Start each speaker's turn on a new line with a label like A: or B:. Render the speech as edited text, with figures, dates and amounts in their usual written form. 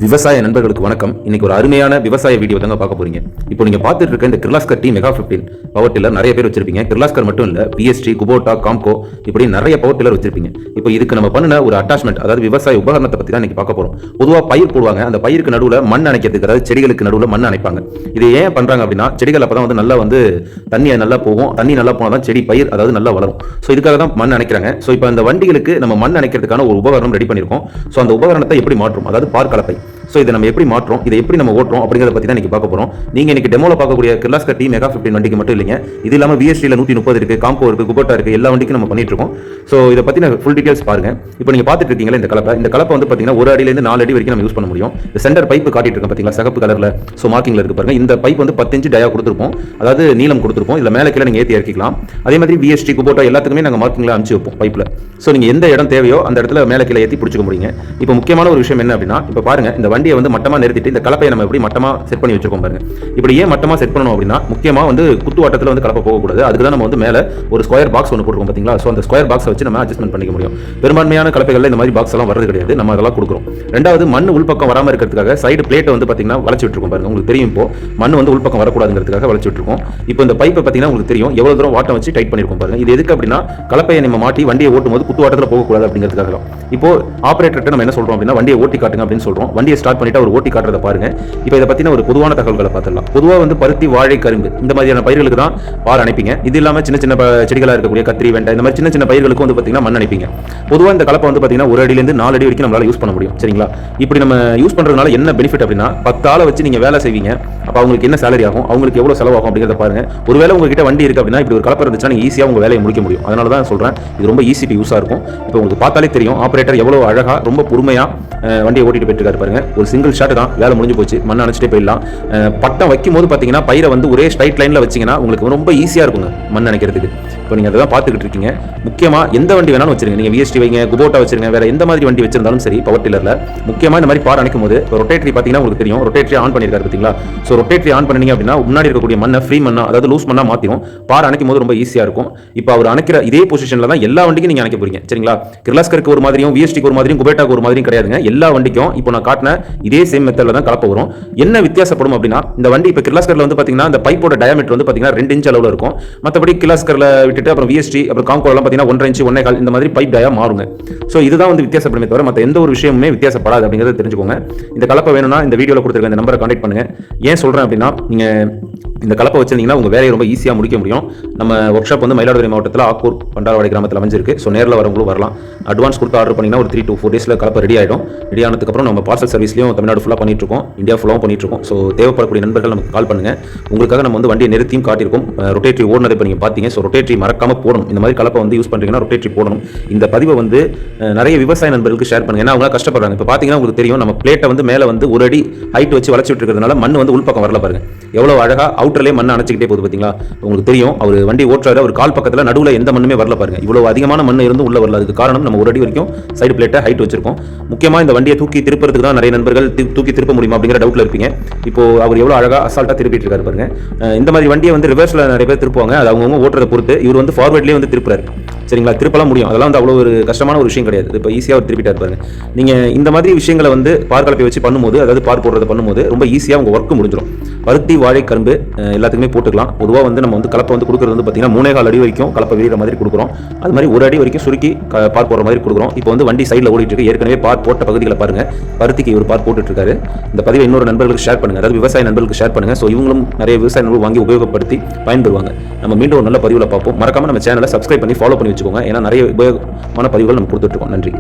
A: விவசாய நண்பர்களுக்கு வணக்கம். இன்னைக்கு ஒரு அருமையான விவசாய வீடியோ தாங்க பார்க்க போறீங்க. இப்போ நீங்க பார்த்துட்டு இருக்க இந்த Kirloskar T mega 15 power tiller நிறைய பேர் வச்சிருப்பீங்க. கிர்லாஸ்கர் மட்டும் இல்ல, பிஎஸ்டி, குபோட்டா, காம்கோ இப்படி நிறைய பவர் டில்லர் வச்சிருப்பீங்க. இப்போ இதுக்கு நம்ம பண்ணின ஒரு அட்டாச்மெண்ட், அதாவது விவசாய உபகரணத்தை பத்தி தான் இன்னைக்கு பார்க்க போறோம். பொதுவா பயிர் போடுவாங்க, அந்த பயிருக்கு நடுவுல மண் அணைக்கிறதுக்கு, அதாவது செடிகளுக்கு நடுவுல மண் அணைப்பாங்க. இது ஏன் பண்றாங்க அப்படின்னா, செடிகள் அப்பதான் வந்து நல்லா வந்து தண்ணி நல்லா போகும். தண்ணி நல்லா போனா தான் செடி பயிர் அதாவது நல்லா வளரும். ஸோ இதுக்காக தான் மண் அணைக்கிறாங்க. ஸோ இப்போ அந்த வண்டிகளுக்கு நம்ம மண் அணைக்கிறதுக்கான ஒரு உபகரணம் ரெடி பண்ணியிருக்கோம். ஸோ அந்த உபகரணத்தை எப்படி மாற்றும், அதாவது பார் கலப்பை. ஸோ இதை நம்ம எப்படி மாற்றோம், இதை எப்படி நம்ம ஓட்டுறோம் அப்படிங்கிறத பற்றி தான் இன்னைக்கு பார்க்க போகிறோம். நீங்கள் இன்னைக்கு டெமோல பார்க்கக்கூடிய கிர்லாஸ்கர் டி மெகா 15 வண்டிக்கு மட்டும் இல்லைங்க, இது இல்லாமல் விஎஸ்டியில் 130 இருக்கு, காம்போ இருக்கு, குபோட்டா இருக்கு, எல்லா வண்டிக்கும் நம்ம பண்ணிட்டு இருக்கோம். ஸோ இதை பற்றின ஃபுல் டீடைல்ஸ் பாருங்க. இப்போ நீங்கள் பார்த்துட்டு இருக்கீங்களா இந்த கலப்பை வந்து பார்த்தீங்கன்னா 1 அடியிலேருந்து 4 அடி வரைக்கும் நம்ம யூஸ் பண்ண முடியும். இந்த சென்டர் பைப்பு காட்டிட்டு இருக்கோம் பார்த்தீங்களா, சிகப்பு கலரில். ஸோ மார்க்கிங்ல இருக்கு பாருங்க. இந்த பைப் வந்து 10 இன்ச் டயா கொடுத்துருப்போம், அதாவது நீளம் கொடுத்துருப்போம். இதில் மேலே கீழே நீங்கள் ஏற்றி இறக்கிக்கலாம். அதே மாதிரி விஎஸ்டி, குபோட்டா எல்லாத்துக்குமே நாங்கள் மார்க்கிங்ல அனுப்பிச்சு வைப்போம் பைப்பில். ஸோ நீங்கள் எந்த இடம் தேவையோ அந்த இடத்துல மேலே கீழே ஏற்றி பிடிச்சிக்க முடியுங்க. இப்போ முக்கியமான ஒரு விஷயம் என்ன அப்படின்னா, இப்போ பாருங்க, இந்த வண்டியை வந்து மட்டமாக நிறுத்திட்டு இந்த கலப்பையை நம்ம எப்படி மட்டமா செட் பண்ணி வச்சிருக்கோம் பாருங்க. இப்படி ஏன் மட்டமா செட் பண்ணணும் அப்படின்னா, முக்கியமா வந்து குத்துவாட்டத்தில் வந்து கலப்பை போகக்கூடாது. அதுக்கு தான் நம்ம வந்து மேலே ஒரு ஸ்கொயர் பாக்ஸ் ஒன்று போட்டுருக்கோம் பார்த்தீங்களா. ஸோ அந்த ஸ்கொயர் பாக்ஸை வச்சு நம்ம அட்ஜஸ்ட்மெண்ட் பண்ணிக்க முடியும். பெரும்பான்மையான கலப்பைகளில் இந்த மாதிரி பாக்ஸ் எல்லாம் வரது கிடையாது, நம்ம அதெல்லாம் கொடுக்குறோம். ரெண்டாவது, மண் உள்பக்கம் வராமல் இருக்கிறதுக்காக சைடு பிளேட்டை வந்து பார்த்தீங்கன்னா வளைச்சு விட்டுருக்கோம் பாருங்க. உங்களுக்கு தெரியும், இப்போ மண் வந்து உள்பக்கம் வரக்கூடாதுங்கிறதுக்காக வளைச்சு விட்டுருக்கோம். இப்போ இந்த பைப்பை பார்த்தீங்கன்னா உங்களுக்கு தெரியும் எவ்வளவு தூரம் வாட்டம் வச்சு டைட் பண்ணிருக்கோம் பாருங்க. இது எதுக்கு அப்படின்னா, கலப்பையை நம்ம மாட்டி வண்டியை ஓட்டும் போது குத்துவாட்டத்தில் போகக்கூடாது அப்படிங்கிறதுக்காக. இப்போ ஆபரேட்டர்கிட்ட நம்ம என்ன சொல்றோம் அப்படின்னா, வண்டியை ஓட்டி காட்டுங்க அப்படின்னு சொல்றோம். வண்டியை ஸ்டார்ட் பண்ணிட்டு அவர் ஓட்டி காட்டுறத பாருங்க. இப்போ இதை பத்தின ஒரு பொதுவான தகவல்களை பார்த்துடலாம். பொதுவாக வந்து பருத்தி, வாழை, கரும்பு இந்த மாதிரியான பயிர்களுக்கு தான் பார் அணைப்பீங்க. இது இல்லாமல் சின்ன சின்ன செடிகளாக இருக்கக்கூடிய கத்திரி, வெண்டை இந்த மாதிரி சின்ன சின்ன பயிர்களுக்கு வந்து பார்த்தீங்கன்னா மண் அணைப்பீங்க. பொதுவாக இந்த கலப்பை வந்து பார்த்தீங்கன்னா 1 அடியிலேருந்து 4 அடி வரைக்கும் நம்மளால யூஸ் பண்ண முடியும். சரிங்களா? இப்படி நம்ம யூஸ் பண்றதுனால என்ன பெனிஃபிட் அப்படின்னா, 10 ஆளை வச்சு நீங்க வேலை செய்வீங்க. அப்போ அவங்களுக்கு என்ன சேலரி ஆகும், அவங்களுக்கு எவ்வளவு செலவாகும் அப்படிங்கிறத பாருங்க. ஒருவேளை உங்ககிட்ட வண்டி இருக்கு அப்படின்னா, இப்படி ஒரு கலப்பை இருந்துச்சுன்னா நீங்க ஈஸியாக உங்க வேலையை முடிக்க முடியும். அதனால தான் சொல்றேன், இது ரொம்ப ஈஸி டு யூஸா இருக்கும். இப்போ உங்களுக்கு பார்த்தாலே தெரியும், ஆபரேட்டர் எவ்வளவு அழகா ரொம்ப பொறுமையா வண்டியை ஓட்டிட்டு போயிட்டு இருக்காரு பாருங்க. ஒரு சிங்கிள் ஷாட் தான், வேலை முடிஞ்சு போச்சு, மண் அணைச்சிட்டே போயிடலாம். பட்டம் வைக்கும் போது பார்த்தீங்கன்னா பயிரை வந்து ஒரே ஸ்ட்ரைட் லைன்ல வச்சீங்கன்னா உங்களுக்கு ரொம்ப ஈஸியா இருக்குங்க மண் அணைக்கிறதுக்கு. இப்போ நீங்க அதை தான் பார்த்துக்கிட்டு இருக்கீங்க. முக்கியமா எந்த வண்டி வேணாலும் வச்சிருங்க, நீங்க விஎஸ்டி வைங்க, குபோட்டா வச்சிருங்க, வேற எந்த மாதிரி வண்டி வச்சிருந்தாலும் சரி, பவர் டில்லர்ல முக்கியமா இந்த மாதிரி பார் அணைக்கும் போது ரொட்டேட்டரி பார்த்தீங்கன்னா உங்களுக்கு தெரியும், ரொட்டேட்டரி ஆன் பண்ணிருக்காரு பார்த்தீங்களா. ஸோ ரொட்டேட்டரி ஆன் பண்ணீங்க அப்படின்னா முன்னாடி இருக்கக்கூடிய மண்ணை ஃப்ரீ மண்ணா, அதாவது லூஸ் மண்ணா மாத்திரும். பார் அணைக்கும் போது ரொம்ப ஈஸியா இருக்கும். இப்போ அவர் அணைக்கிற இதே பொசிஷன்ல தான் எல்லா வண்டிக்கும் நீங்க அணைக்க போறீங்க. சரிங்களா? கிர்லாஸ்கருக்கு ஒரு மாதிரியும், விஎஸ்டிக்கு ஒரு மாதிரியும், குபோட்டாக்கு ஒரு மாதிரியும் கிடையாதுங்க. எல்லா வண்டிக்கும் இப்போ நான் காட்டின இதே சேம் மெத்தட்ல தான் கலப்பை வரும். என்ன வித்தியாசப்படும் அப்படின்னா, இந்த வண்டி இப்போ கிர்லாஸ்கர்ல வந்து பாத்தீங்கன்னா அந்த பைப்போட டயாமீட்டர் வந்து பாத்தீங்கன்னா 2 இன்ச் அளவுல இருக்கும். மற்றபடி கிர்லாஸ்கர்ல விட்டுட்டு அப்புறம் விஎஸ்டி அப்புறம் காம்கோ எல்லாம் பாத்தீங்கன்னா 1.5 இன்ச் 1.25 இந்த மாதிரி பைப் டயா மாறுங்க. ஸோ இதுதான் வந்து வித்தியாசப்படுமே தவிர மற்ற எந்த ஒரு விஷயமுமே வித்தியாசப்படாது அப்படிங்கிறத தெரிஞ்சுக்கோங்க. இந்த கலப்பை வேணும்னா இந்த வீடியோல கொடுத்துருக்க இந்த நம்பரை கான்டாக்ட் பண்ணுங்க. ஏன் சொல்றேன் அப்படின்னா, நீங்க இந்த கலப்பை வச்சிருந்தீங்கன்னா உங்க வேலையை ரொம்ப ஈஸியாக முடிக்க முடியும். நம்ம ஒர்க் ஷாப் வந்து மயிலாடுதுறை மாவட்டத்தில் ஆக்கூர் பண்டாரவாடி கிராமத்தில் அமைஞ்சிருக்கு. ஸோ நேரில் வரவங்களும் வரலாம். அட்வான்ஸ் கொடுத்து ஆர்டர் பண்ணிங்கன்னா ஒரு 3 to 4 டேஸில் கலப்பை ரெடி ஆகிடும். ரெடி ஆனதுக்கப்புறம் நம்ம பார்சல் சர்வீஸ்லையும் தமிழ்நாடு ஃபுல்லாக பண்ணிட்டு இருக்கோம், இந்தியா ஃபுல்லாகவும் பண்ணிட்டு இருக்கோம். ஸோ தேவைப்படக்கூடிய நண்பர்கள் நமக்கு கால் பண்ணுங்க. உங்களுக்காக நம்ம வந்து வண்டியை நிறுத்தியும் காட்டியிருக்கோம். ரொட்டேட்டரி ஓடுனதை இப்போ நீங்கள் பார்த்தீங்க. ஸோ ரொட்டேட்டரி மறக்காம போடணும். இந்த மாதிரி கலப்பை வந்து யூஸ் பண்ணுறீங்கன்னா ரொட்டேட்டரி போடணும். இந்த பதிவை வந்து நிறைய விவசாய நண்பர்களுக்கு ஷேர் பண்ணுங்க. ஏன்னா அவங்க கஷ்டப்படுறாங்க. இப்போ பார்த்தீங்கன்னா உங்களுக்கு தெரியும், நம்ம பிளேட்டை வந்து மேலே வந்து 1 அடி ஹைட் வச்சு வளைச்சிட்டு இருக்கிறதுனால மண் வந்து உள்பக்கம் வரல பாருங்க. எவ்வளவு அழகா அவுட்டர்லேயே மண் அணைச்சிக்கிட்டே போகுது பார்த்தீங்களா. உங்களுக்கு தெரியும், அவர் வண்டி ஓட்டுறாரு, அவர் கால் பக்கத்தில் நடுவில் எந்த மண்ணுமே வரல பாருங்க. இவ்வளவு அதிகமான மண் இருந்தும் உள்ள வரல. அதுக்கு காரணம் நம்ம 1 அடி வரைக்கும் சைடு பிளேட்டை ஹைட் வச்சிருக்கோம். முக்கியமா இந்த வண்டியை தூக்கி திருப்பறதுக்கு தான் நிறைய நண்பர்கள் தூக்கி திருப்ப முடியுமா அப்படிங்கிற டவுட்ல இருப்பீங்க. இப்போ அவர் எவ்வளவு அழகா அசால்ட்டா திருப்பிட்டு இருக்காரு பாருங்க. இந்த மாதிரி வண்டியை வந்து ரிவர்ஸ்ல நிறைய பேர் திருப்புவாங்க, அது அவங்கவுங்க ஓட்டுறதை பொறுத்து. இவர் வந்து ஃபார்வர்ட்லேயே வந்து திருப்புறாரு. சரிங்களா? திருப்பலாம் முடியும், அதெல்லாம் வந்து அவ்வளோ ஒரு கஷ்டமான ஒரு விஷயம் கிடையாது. இப்போ ஈஸியாக திருப்பிட்டா இருப்பாங்க. நீங்கள் இந்த மாதிரி விஷயங்களை வந்து பார் கலப்பை வச்சு பண்ணும்போது, அதாவது பார் போடுறதை பண்ணும்போது ரொம்ப ஈஸியாக உங்கள் ஒர்க்கு முடிஞ்சிடும். பருத்தி, வாழை, கரும்பு எல்லாத்துக்குமே போட்டுக்கலாம். பொதுவாக வந்து நம்ம வந்து கலப்பை வந்து கொடுக்குறது வந்து பார்த்தீங்கன்னா 3.25 அடி வரைக்கும் கலப்பை விரிகிற மாதிரி கொடுக்குறோம். அது மாதிரி 1 அடி வரைக்கும் சுருக்கி பார் போடுற மாதிரி கொடுக்குறோம். இப்போ வந்து வண்டி சைடில் ஓடிட்டு இருக்கு. ஏற்கனவே பார் போட்ட பகுதிகளை பாருங்க. பருத்திக்கு ஒரு பார் போட்டுட்டு இருக்காரு. இந்த பதிவை இன்னொரு நண்பர்களுக்கு ஷேர் பண்ணுங்க, அதாவது விவசாய நண்பர்களுக்கு ஷேர் பண்ணுங்க. ஸோ இவங்களும் நிறைய விவசாய நண்பர்கள் வாங்கி உபயோகப்படுத்தி பயன்பெறுவாங்க. நம்ம மீண்டும் ஒரு நல்ல பதிவில் பார்ப்போம். மறக்காம நம்ம சேனலை சப்ஸ்கிரைப் பண்ணி ஃபாலோ பண்ணி வச்சுக்கோங்க. ஏன்னா நிறைய உபயோகமான பதிவுகள் நம்ம கொடுத்துட்டு இருக்கோம். நன்றி.